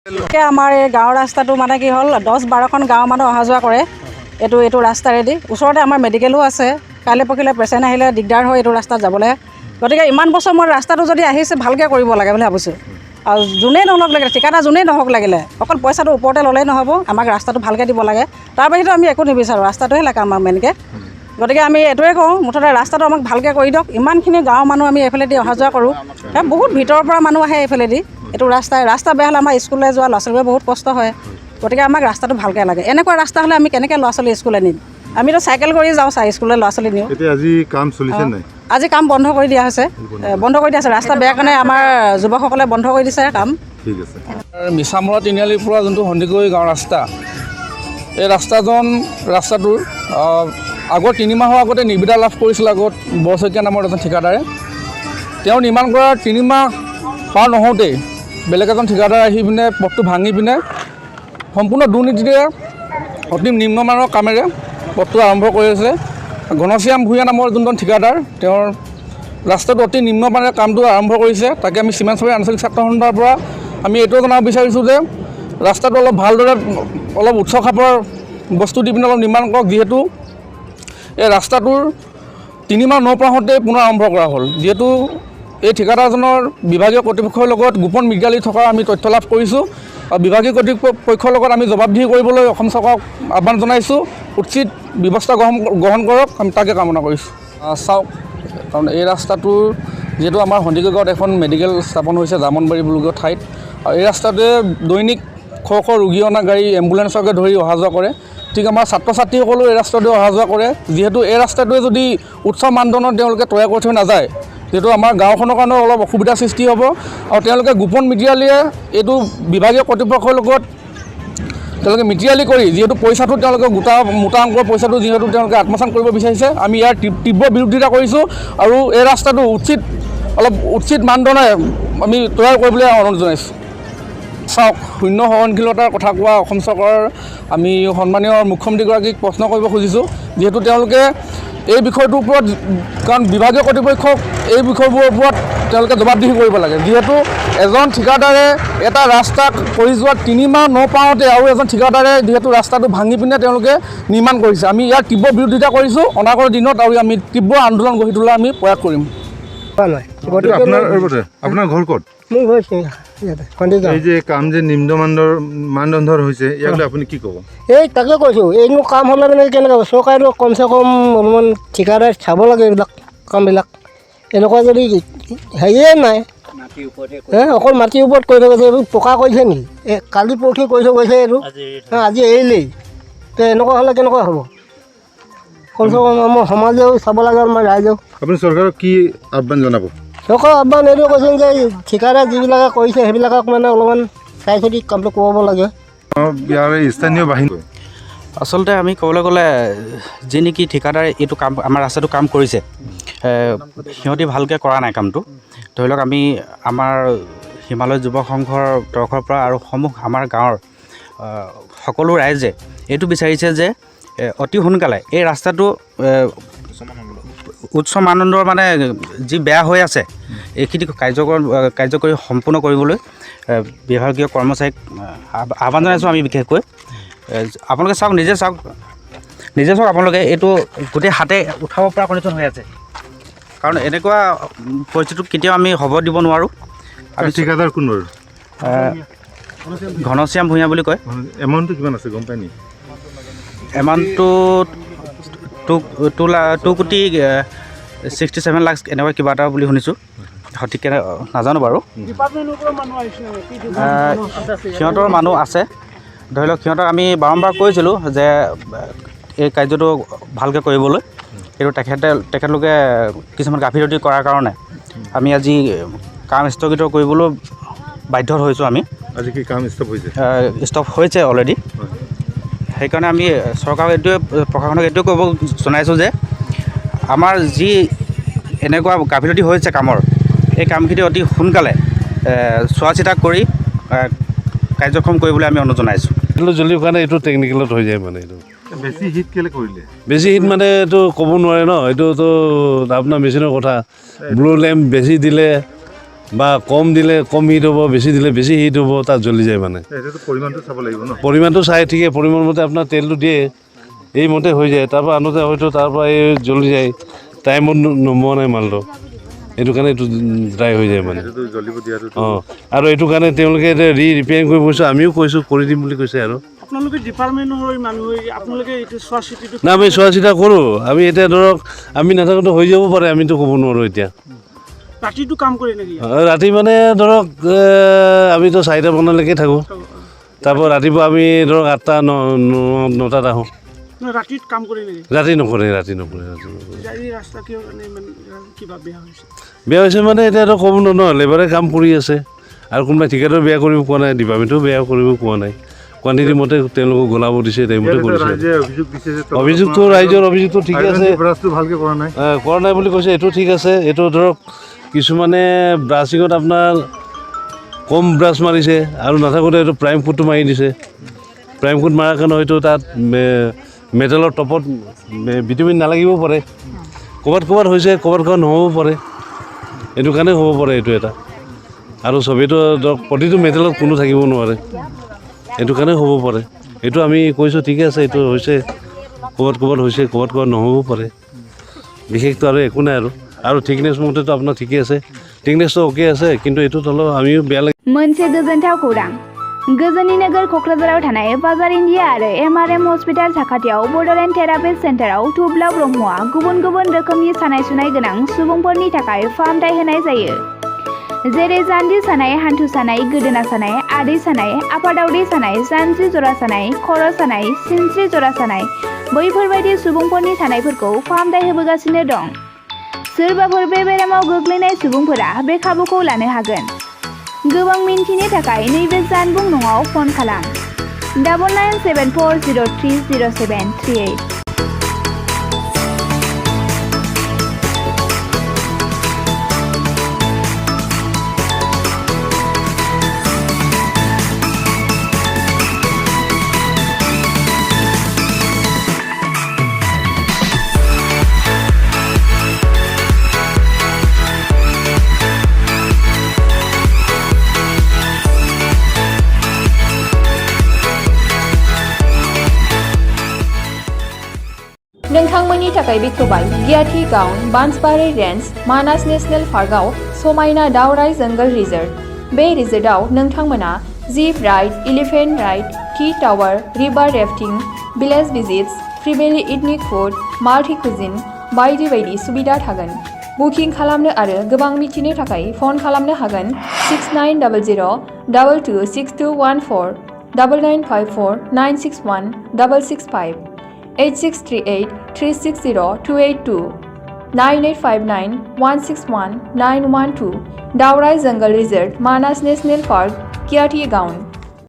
আমাৰ এই গাঁৱৰ ৰাস্তাটো মানে কি হ'ল 10-12খন গাঁৱৰ মানুহ অহা যোৱা কৰে এইটো ৰাস্তাৰেদি। ওচৰতে আমাৰ মেডিকেলো আছে, কাইলৈ পৰহিলৈ পেচেণ্ট আহিলে দিগদাৰ হয় এইটো ৰাস্তাত যাবলৈ। গতিকে ইমান বছৰ মই ৰাস্তাটো যদি আহিছে ভালকৈ কৰিব লাগে বুলি ভাবিছোঁ। আৰু যোনেই নহওক লাগিলে, ঠিকাদাৰ যোনেই নহওক লাগিলে, অকল পইচাটো ওপৰতে ল'লেই নহ'ব, আমাক ৰাস্তাটো ভালকৈ দিব লাগে। তাৰ বাহিৰেতো আমি একো নিবিচাৰোঁ, ৰাস্তাটোহে লাগে আমাৰ মেইনকৈ। গতিকে আমি এইটোৱে কওঁ, মুঠতে ৰাস্তাটো আমাক ভালকৈ কৰি দিয়ক। ইমানখিনি গাঁৱৰ মানুহ আমি এইফালেদি অহা যোৱা কৰোঁ, বহুত ভিতৰৰ পৰা মানুহ আহে এইফালেদি। এইটো ৰাস্তা বেয়া হ'লে আমাৰ স্কুললৈ যোৱা ল'ৰা ছোৱালীবোৰৰ বহুত কষ্ট হয়। গতিকে আমাক ৰাস্তাটো ভালকৈ লাগে। এনেকুৱা ৰাস্তা হ'লে আমি কেনেকৈ ল'ৰা ছোৱালী স্কুললৈ নিম? আমিতো চাইকেল কৰি যাওঁ, স্কুললৈ ল'ৰা ছোৱালী নিওঁ। আজি কাম চলিছে নাই? আজি কাম বন্ধ কৰি দিয়া হৈছে, ৰাস্তা বেয়া কাৰণে আমাৰ যুৱকসকলে বন্ধ কৰি দিছে কাম। ঠিক আছে। মিছামৰা তিনিআলিৰ পৰা যোনটো সন্দিকৈ গাঁৱৰ ৰাস্তা, এই ৰাস্তাটোৰ আগৰ 3 মাহৰ আগতে নিবিদা লাভ কৰিছিল আগত বৰশইকীয়া নামৰ এজন ঠিকাদাৰে। তেওঁ নিৰ্মাণ কৰাৰ 3 মাহ পাৰ নহওঁতেই বেলেগ এজন ঠিকাদাৰ আহি পিনে পথটো ভাঙি পিনে সম্পূৰ্ণ দুৰ্নীতিৰে অতি নিম্নমানৰ কামেৰে পথটো আৰম্ভ কৰি আছে। ঘনশ্যাম ভূঞা নামৰ যোনজন ঠিকাদাৰ, তেওঁৰ ৰাস্তাটো অতি নিম্নমানেৰে কামটো আৰম্ভ কৰিছে। তাকে আমি চিমেণ্টচাপৰি আঞ্চলিক ছাত্ৰ সন্থাৰ পৰা আমি এইটোও জনাব বিচাৰিছোঁ যে ৰাস্তাটো অলপ ভালদৰে অলপ উচ্চ খাপৰ বস্তু দি পিনে অলপ নিৰ্মাণ কৰক, যিহেতু এই ৰাস্তাটোৰ 3 মাহ নপৰাহতে পুনৰ আৰম্ভ কৰা হ'ল। যিহেতু এই ঠিকাদাৰজনৰ বিভাগীয় কৰ্তৃপক্ষৰ লগত গোপন মিডিয়ালি থকা আমি তথ্য লাভ কৰিছোঁ। আৰু বিভাগীয় কৰ্তৃপক্ষৰ লগত আমি জবাবদিহি কৰিবলৈ অসম চৰকাৰক আহ্বান জনাইছোঁ। উচিত ব্যৱস্থা গ্ৰহণ কৰক, আমি তাকে কামনা কৰিছোঁ। চাওক, কাৰণ এই ৰাস্তাটোৰ যিহেতু আমাৰ সন্দিকৈ গাঁৱত এখন মেডিকেল স্থাপন হৈছে জামনবাৰী বুলগীয় ঠাইত, আৰু এই ৰাস্তাটোৱে দৈনিক শ ৰোগী অনা গাড়ী, এম্বুলেঞ্চকে ধৰি অহা যোৱা কৰে। ঠিক আমাৰ ছাত্ৰ ছাত্ৰীসকলেও এই ৰাস্তাটোৱে অহা যোৱা কৰে। যিহেতু এই ৰাস্তাটোৱে যদি উচ্চ মানদণ্ডৰ তেওঁলোকে তৈয়াৰ কৰি থৈ নাযায়, যিহেতু আমাৰ গাঁওখনৰ কাৰণে অলপ অসুবিধাৰ সৃষ্টি হ'ব। আৰু তেওঁলোকে গোপন মিডিয়ালিয়ে এইটো বিভাগীয় কৰ্তৃপক্ষৰ লগত তেওঁলোকে মিডিয়ালি কৰি যিহেতু পইচাটো তেওঁলোকে মোটা অংকৰ পইচাটো যিহেতু তেওঁলোকে আত্মসাৎ কৰিব বিচাৰিছে, আমি ইয়াৰ তীব্ৰ বিৰোধিতা কৰিছোঁ। আৰু এই ৰাস্তাটো উচিত মানদণ্ডে আমি তৈয়াৰ কৰিবলৈ অনুৰোধ জনাইছোঁ। চাওক, শূন্য সহনশীলতাৰ কথা কোৱা অসম চৰকাৰৰ আমি সন্মানীয় মুখ্যমন্ত্ৰীগৰাকীক প্ৰশ্ন কৰিব খুজিছোঁ। যিহেতু তেওঁলোকে এই বিষয়টোৰ ওপৰত, কাৰণ বিভাগীয় কৰ্তৃপক্ষক এই বিষয়বোৰৰ ওপৰত তেওঁলোকে জবাবদিহি কৰিব লাগে। যিহেতু এজন ঠিকাদাৰে এটা ৰাস্তা কৰি যোৱা 3 মাহ নপাওঁতে আৰু এজন ঠিকাদাৰে যিহেতু ৰাস্তাটো ভাঙি পিনে তেওঁলোকে নিৰ্মাণ কৰিছে, আমি ইয়াৰ তীব্ৰ বিৰোধিতা কৰিছোঁ। অনাগত দিনত আৰু আমি তীব্ৰ আন্দোলন গঢ়ি তোলা আমি প্ৰয়াস কৰিম। আপোনাৰ ঘৰ ক'ত? এই যে কাম যে নিম্ন মানদণ্ডৰ হৈছে, ইয়াক লৈ আপুনি কি ক'ব? এই তাকে কৈছোঁ, এইনো কাম হ'লে মানে কেনেকৈ হ'ব? চৰকাৰেতো কমচে কম অলপমান ঠিকাদাৰ চাব লাগে এইবিলাক কামবিলাক। এনেকুৱা যদি হেৰিয়ে নাই, অকল মাটিৰ ওপৰত কৰি থৈ গৈছে। এইবোৰ পকা কৰিছে নেকি? কালি পৰহি কৰি থৈ গৈছে, এইটো আজি এৰিলেই। তো এনেকুৱা হ'লে কেনেকুৱা হ'ব? কমচে কম আমাৰ সমাজেও চাব লাগে, আমাৰ ৰাইজেও। আপুনি চৰকাৰক কি আহ্বান জনাব? চৰকাৰৰ আহ্বান এইটো কৈছোঁ যে ঠিকাদাৰ যিবিলাকে কৰিছে সেইবিলাকক মানে অলপমান চাই চিতি কামটো কৰাব লাগে। স্থানীয় বাহিনী আচলতে আমি ক'বলৈ গ'লে যি নেকি ঠিকাদাৰে এইটো কাম আমাৰ ৰাস্তাটো কাম কৰিছে, সিহঁতি ভালকৈ কৰা নাই কামটো। ধৰি লওক আমি আমাৰ হিমালয় যুৱক সংঘৰ তৰফৰ পৰা আৰু আমাৰ গাঁৱৰ সকলো ৰাইজে এইটো বিচাৰিছে যে অতি সোনকালে এই ৰাস্তাটো উচ্চ মানদণ্ডৰ মানে যি বেয়া হৈ আছে এইখিনি কাৰ্যকৰী সম্পূৰ্ণ কৰিবলৈ বিভাগীয় কৰ্মচাৰীক আহ্বান জনাইছোঁ। আমি বিশেষকৈ আপোনালোকে চাওক, নিজে চাওক আপোনালোকে এইটো গোটেই হাতে উঠাব পৰা কণ্ডিশ্যন হৈ আছে। কাৰণ এনেকুৱা পৰিস্থিতিত কেতিয়াও আমি হ'ব দিব নোৱাৰোঁ। আমি ঠিকাদাৰ কোন বাৰু? ঘনশ্যাম ভূঞা বুলি কয়। এমাউণ্টটো কিমান আছে গম পাই নি? এমাউণ্টটো 2,67 লাখ এনেকুৱা কিবা এটা বুলি শুনিছোঁ, সঠিককৈ নাজানো বাৰু। সিহঁতৰ মানুহ আছে। ধৰি লওক সিহঁতক আমি বাৰম্বাৰ কৈছিলোঁ যে এই কাৰ্যটো ভালকৈ কৰিবলৈ, কিন্তু তেখেতলোকে কিছুমান গাফিলতি কৰাৰ কাৰণে আমি আজি কাম স্থগিত কৰিবলৈ বাধ্য হৈছোঁ। আমি আজি কি কাম ষ্টপ হৈছে অলৰেডি। সেইকাৰণে আমি চৰকাৰক প্ৰশাসনক এইটোৱে ক'ব জনাইছোঁ যে আমাৰ যি এনেকুৱা গাফিলতি হৈছে কামৰ, এই কামখিনি অতি সোনকালে চোৱা চিতা কৰি কাৰ্যক্ষম কৰিবলৈ আমি অনুৰোধ জনাইছোঁ। জলদি কাৰণে এইটো টেকনিকেলত হৈ যায়। মানে এইটো বেছি হিট কেলে কৰিলে? বেছি হিট মানে এইটো ক'ব নোৱাৰে ন, এইটোতো আপোনাৰ মেচিনৰ কথা। ব্লু লেম্প বেছি দিলে বা কম দিলে কম হিট হ'ব, বেছি দিলে বেছি হিট হ'ব, তাত জ্বলি যায় মানে। এইটোতো পৰিমাণটো চাব লাগিব ন? পৰিমাণটো চাই ঠিকে পৰিমাণ মতে আপোনাৰ তেলটো দিয়ে, এইমতে হৈ যায়। তাৰপৰা আনোতে হয়তো তাৰপৰা এই জ্বলি যায়, টাইমত নমোৱা নাই মালটো, এইটো কাৰণে এইটো ড্ৰাই হৈ যায় মানে। জ্বলিব দিয়াটো অঁ, আৰু এইটো কাৰণে তেওঁলোকে এতিয়া ৰিপেয়াৰিং কৰিব কৈছোঁ, আমিও কৈছোঁ কৰি দিম বুলি কৈছে আৰু। আপোনালোকে ডিপাৰ্টমেণ্টৰ মানুহ আপোনালোকে এইটো চোৱা চিতিটো না আমি চোৱা চিতা কৰোঁ। আমি এতিয়া ধৰক আমি নাথাকোঁতে হৈ যাব পাৰে, আমিতো ক'ব নোৱাৰোঁ এতিয়া। ৰাতিটো কাম কৰে নেকি? ৰাতি মানে ধৰক আমিতো 4টা মানলৈকে থাকোঁ, তাৰপৰা ৰাতিপুৱা আমি ধৰক 8টা 9টাত আহোঁ। ৰাতিত কাম কৰে নেকি? ৰাতি নকৰে। এই ৰাস্তা কিয় কাৰণে ইমান কিবা বেয়া হৈছে? বেয়া হৈছে মানে এতিয়াতো ক'ব নোৱাৰোঁ ন, লেবাৰে কাম কৰি আছে আৰু কোনোবাই ঠিকাদাৰ বেয়া কৰিব কোৱা নাই, ডিপাৰ্টমেণ্টেও বেয়া কৰিব কোৱা নাই। কোৱান্টিটি মতে তেওঁলোকক গলাব দিছে, টাইমতে কৰিছে। অভিযোগটো ৰাইজৰ অভিযোগটো ঠিকে আছে, ভালকৈ কৰা নাই, কৰা নাই বুলি কৈছে। এইটো ঠিক আছে। এইটো ধৰক কিছুমানে ব্ৰাছিঙত আপোনাৰ কম ব্ৰাছ মাৰিছে আৰু নাথাকোঁতে এইটো প্ৰাইম ফুডটো মাৰি দিছে। প্ৰাইম ফুড মাৰাৰ কাৰণে হয়তো তাত মেটেলৰ টপত ভিটামিন নালাগিবও পাৰে, ক'ৰবাত হৈছে, ক'ৰবাত নহ'ব পাৰে। এইটো কাৰণে হ'ব পাৰে এইটো এটা। আৰু চবেইতো ধৰক প্ৰতিটো মেটেলত কোনো থাকিব নোৱাৰে, এইটো কাৰণে হ'ব পাৰে। এইটো আমি কৈছোঁ ঠিকে আছে, এইটো হৈছে ক'ৰবাত হৈছে, ক'ৰবাত নহ'বও পাৰে। বিশেষটো আৰু একো নাই আৰু থিকনেছ মতেতো আপোনাৰ ঠিকে আছে, থিকনেছটো অ'কে আছে, কিন্তু এইটোত অলপ আমিও বেয়া লাগে। मोनसे गोजोनथाव खौरां। गोजोननि नोगोर क'क्राझाराव थानाय बाजार इन्डिया आरो MRM हस्पिटाल साखाथियाव बड'लेण्ड थेरापि सेन्टाराव थुब्ला ब्रह्मआ गुबुन गुबुन रोखोमनि सानाय सुनाय गोनां सुबुंफोरनि थाखाय फाहामथाय होनाय जायो। जेरै जान्जि सानाय, हान्थु सानाय, गोदोना सानाय, आदै सानाय, आफादावदै सानाय, जानजि जरा सानाय, खर' सानाय, सिनस्रि जरा सानाय, बैफोरबायदि सुबुंफोरनि सानायफोरखौ फाहामथाय होबोगासिनो दं। सोरबाफोर बे बेरामाव गोग्लैनाय सुबुंफोरा बे खाबुखौ लानो हागोन। गोबां मिन्थिनो थाखाय नैबे जानबुं नङाव फन खालाम 9974030738। नोंथांमोननि थाखाय बेखेवबाय गियाथि गाउन बान्सबारि रेन्ज मानास नेशनेल पार्कआव समायना दावराय जंगल रिजर्ट। बे रिजर्टआव नोंथांमोना jeep ride, elephant ride, tea tower, river rafting, village visits, फ्रिबेलि इथनिक फुड, माल्टि कुजिन बायदि बायदि सुबिदा थागोन। बुकिं खालामनो आरो गोबां मिथिनो थाखाय फन खालामनो हागोन 6900226214 9954961665 8638 360 282 9859 161 912 दावराय जंगल रिजर्ट मानास नेशनेल पार्क कियाथि गाउन।